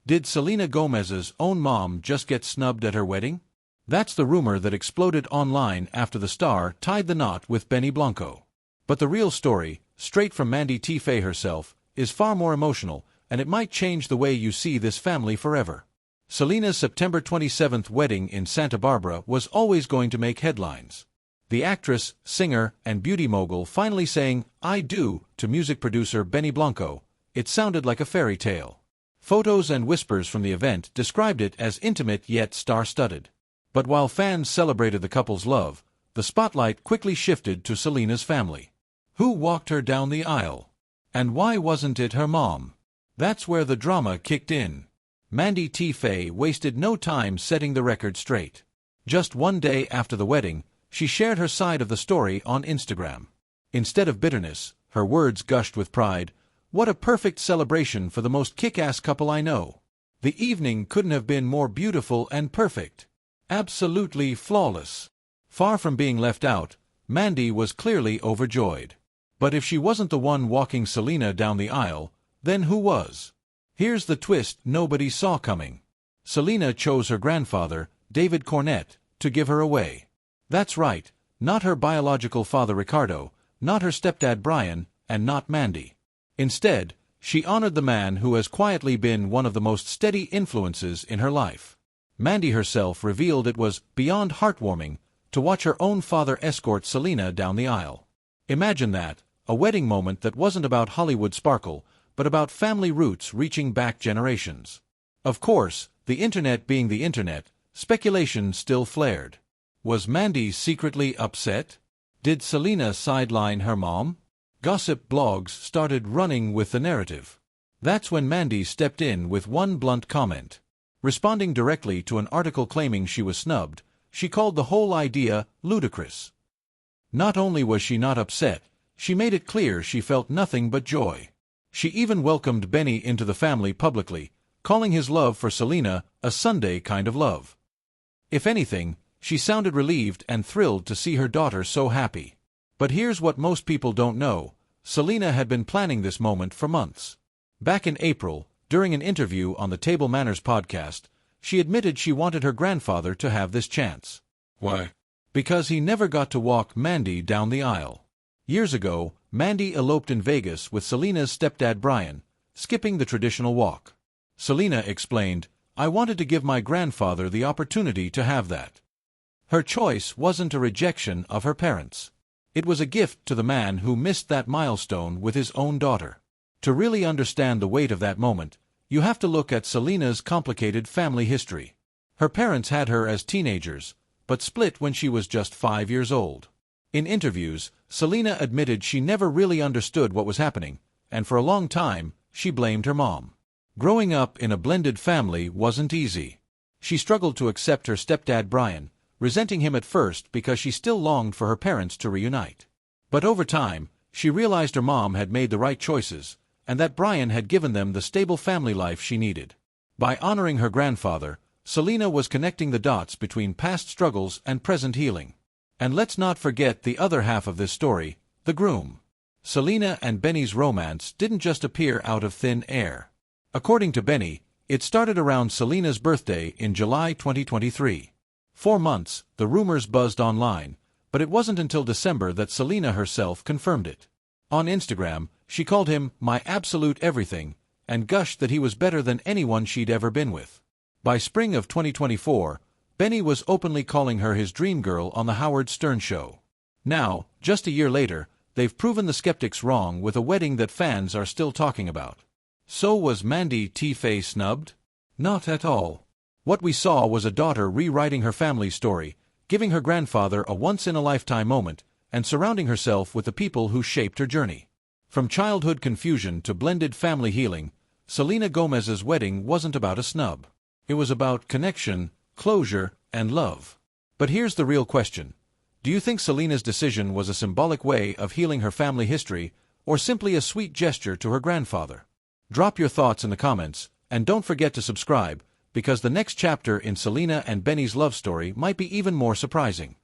Did Selena Gomez's own mom just get snubbed at her wedding? That's the rumor that exploded online after the star tied the knot with Benny Blanco. But the real story, straight from Mandy Teefey herself, is far more emotional, and it might change the way you see this family forever. Selena's September 27th wedding in Santa Barbara was always going to make headlines. The actress, singer, and beauty mogul finally saying, "I do," to music producer Benny Blanco. It sounded like a fairy tale. Photos and whispers from the event described it as intimate yet star-studded. But while fans celebrated the couple's love, the spotlight quickly shifted to Selena's family. Who walked her down the aisle? And why wasn't it her mom? That's where the drama kicked in. Mandy Teefey wasted no time setting the record straight. Just one day after the wedding, she shared her side of the story on Instagram. Instead of bitterness, her words gushed with pride. "What a perfect celebration for the most kick-ass couple I know. The evening couldn't have been more beautiful and perfect. Absolutely flawless." Far from being left out, Mandy was clearly overjoyed. But if she wasn't the one walking Selena down the aisle, then who was? Here's the twist nobody saw coming. Selena chose her grandfather, David Cornett, to give her away. That's right, not her biological father Ricardo, not her stepdad Brian, and not Mandy. Instead, she honored the man who has quietly been one of the most steady influences in her life. Mandy herself revealed it was beyond heartwarming to watch her own father escort Selena down the aisle. Imagine that, a wedding moment that wasn't about Hollywood sparkle, but about family roots reaching back generations. Of course, the internet being the internet, speculation still flared. Was Mandy secretly upset? Did Selena sideline her mom? Gossip blogs started running with the narrative. That's when Mandy stepped in with one blunt comment. Responding directly to an article claiming she was snubbed, she called the whole idea ludicrous. Not only was she not upset, she made it clear she felt nothing but joy. She even welcomed Benny into the family publicly, calling his love for Selena a Sunday kind of love. If anything, she sounded relieved and thrilled to see her daughter so happy. But here's what most people don't know. Selena had been planning this moment for months. Back in April, during an interview on the Table Manners podcast, she admitted she wanted her grandfather to have this chance. Why? Because he never got to walk Mandy down the aisle. Years ago, Mandy eloped in Vegas with Selena's stepdad Brian, skipping the traditional walk. Selena explained, "I wanted to give my grandfather the opportunity to have that." Her choice wasn't a rejection of her parents. It was a gift to the man who missed that milestone with his own daughter. To really understand the weight of that moment, you have to look at Selena's complicated family history. Her parents had her as teenagers, but split when she was just 5 years old. In interviews, Selena admitted she never really understood what was happening, and for a long time, she blamed her mom. Growing up in a blended family wasn't easy. She struggled to accept her stepdad Brian, resenting him at first because she still longed for her parents to reunite. But over time, she realized her mom had made the right choices, and that Brian had given them the stable family life she needed. By honoring her grandfather, Selena was connecting the dots between past struggles and present healing. And let's not forget the other half of this story, the groom. Selena and Benny's romance didn't just appear out of thin air. According to Benny, it started around Selena's birthday in July 2023. 4 months, the rumors buzzed online, but it wasn't until December that Selena herself confirmed it. On Instagram, she called him "my absolute everything," and gushed that he was better than anyone she'd ever been with. By spring of 2024, Benny was openly calling her his dream girl on The Howard Stern Show. Now, just a year later, they've proven the skeptics wrong with a wedding that fans are still talking about. So was Mandy Teefey snubbed? Not at all. What we saw was a daughter rewriting her family's story, giving her grandfather a once-in-a-lifetime moment, and surrounding herself with the people who shaped her journey. From childhood confusion to blended family healing, Selena Gomez's wedding wasn't about a snub. It was about connection, closure, and love. But here's the real question. Do you think Selena's decision was a symbolic way of healing her family history, or simply a sweet gesture to her grandfather? Drop your thoughts in the comments, and don't forget to subscribe, because the next chapter in Selena and Benny's love story might be even more surprising.